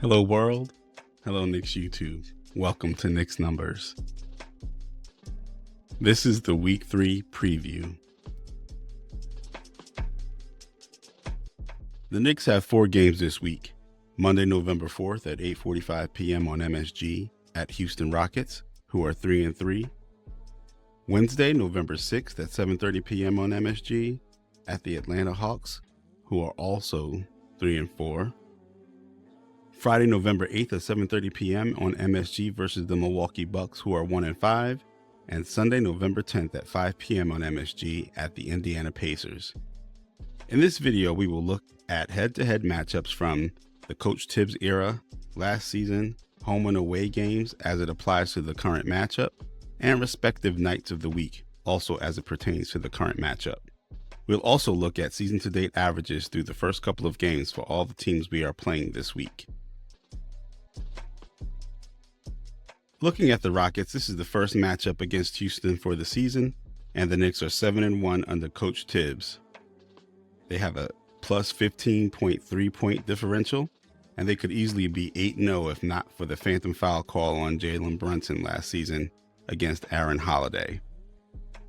Hello world, hello Knicks YouTube, welcome to Knicks Numbers. This is the Week 3 preview. The Knicks have 4 games this week. Monday, November 4th at 8:45 p.m. on MSG at Houston Rockets, who are 3-3. Wednesday, November 6th at 7:30 p.m. on MSG at the Atlanta Hawks, who are also 3-4. Friday, November 8th at 7:30 p.m. on MSG versus the Milwaukee Bucks, who are 1-5, and Sunday, November 10th at 5 p.m. on MSG at the Indiana Pacers. In this video, we will look at head-to-head matchups from the Coach Tibbs era, last season, home and away games as it applies to the current matchup, and respective nights of the week, also as it pertains to the current matchup. We'll also look at season-to-date averages through the first couple of games for all the teams we are playing this week. Looking at the Rockets, this is the first matchup against Houston for the season, and the Knicks are 7-1 under Coach Tibbs. They have a plus 15.3 point differential, and they could easily be 8-0 if not for the phantom foul call on Jalen Brunson last season against Aaron Holiday.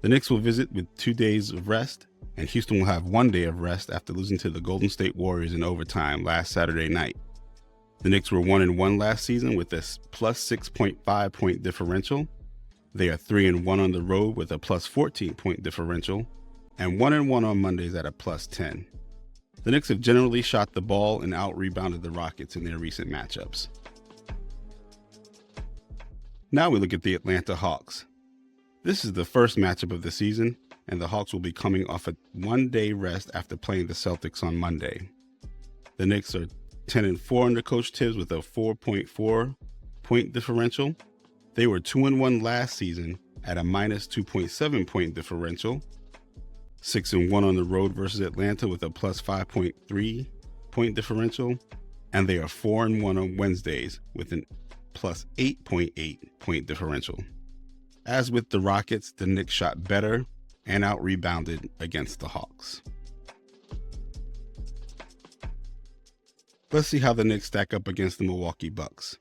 The Knicks will visit with 2 days of rest, and Houston will have 1 day of rest after losing to the Golden State Warriors in overtime last Saturday night. The Knicks were 1-1 last season with a plus 6.5 point differential. They are 3-1 on the road with a plus 14 point differential, and 1-1 on Mondays at a plus 10. The Knicks have generally shot the ball and out-rebounded the Rockets in their recent matchups. Now we look at the Atlanta Hawks. This is the first matchup of the season, and the Hawks will be coming off a 1-day rest after playing the Celtics on Monday. The Knicks are 10-4 under Coach Tibbs with a 4.4 point differential. They were 2-1 last season at a minus 2.7 point differential. 6-1 on the road versus Atlanta with a plus 5.3 point differential. And they are 4-1 on Wednesdays with a plus 8.8 point differential. As with the Rockets, the Knicks shot better and out-rebounded against the Hawks. Let's see how the Knicks stack up against the Milwaukee Bucks.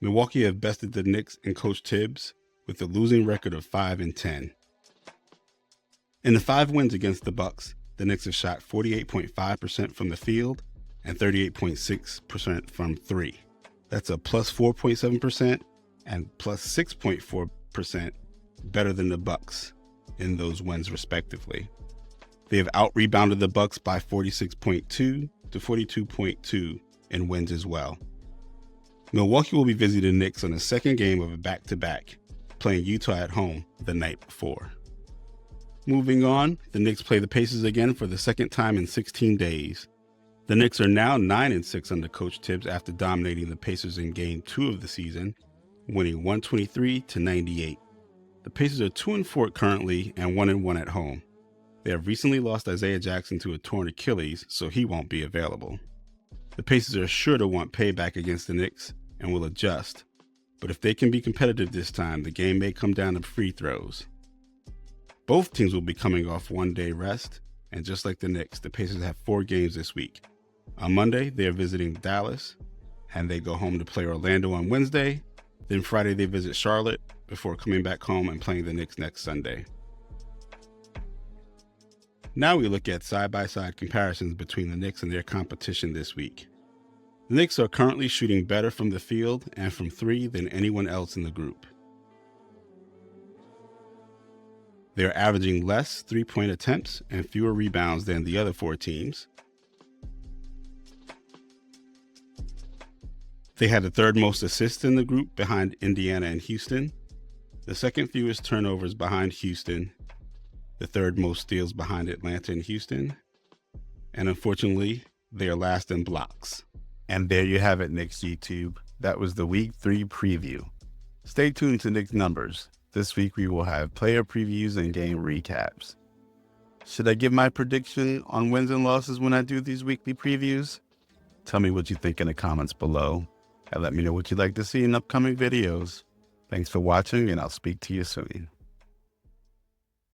Milwaukee have bested the Knicks and Coach Tibbs with a losing record of 5-10. In the 5 wins against the Bucks, the Knicks have shot 48.5% from the field and 38.6% from 3. That's a plus 4.7% and plus 6.4% better than the Bucks in those wins respectively. They have out-rebounded the Bucks by 46.2 to 42.2 in wins as well. Milwaukee will be visiting the Knicks on the second game of a back-to-back, playing Utah at home the night before. Moving on, the Knicks play the Pacers again for the second time in 16 days. The Knicks are now 9-6 under Coach Tibbs after dominating the Pacers in Game 2 of the season, winning 123-98. The Pacers are 2-4 currently and 1-1 at home. They have recently lost Isaiah Jackson to a torn Achilles, so he won't be available. The Pacers are sure to want payback against the Knicks and will adjust, but if they can be competitive this time, the game may come down to free throws. Both teams will be coming off 1-day rest, and just like the Knicks, the Pacers have 4 games this week. On Monday, they are visiting Dallas, and they go home to play Orlando on Wednesday. Then Friday, they visit Charlotte before coming back home and playing the Knicks next Sunday. Now we look at side-by-side comparisons between the Knicks and their competition this week. The Knicks are currently shooting better from the field and from 3 than anyone else in the group. They are averaging less 3-point attempts and fewer rebounds than the other 4 teams. They had the 3rd most assists in the group behind Indiana and Houston, the 2nd fewest turnovers behind Houston, the 3rd most steals behind Atlanta and Houston, and unfortunately, they are last in blocks. And there you have it, Knicks YouTube. That was the Week 3 preview. Stay tuned to Knicks Numbers. This week we will have player previews and game recaps. Should I give my prediction on wins and losses when I do these weekly previews? Tell me what you think in the comments below, and let me know what you'd like to see in upcoming videos. Thanks for watching, and I'll speak to you soon.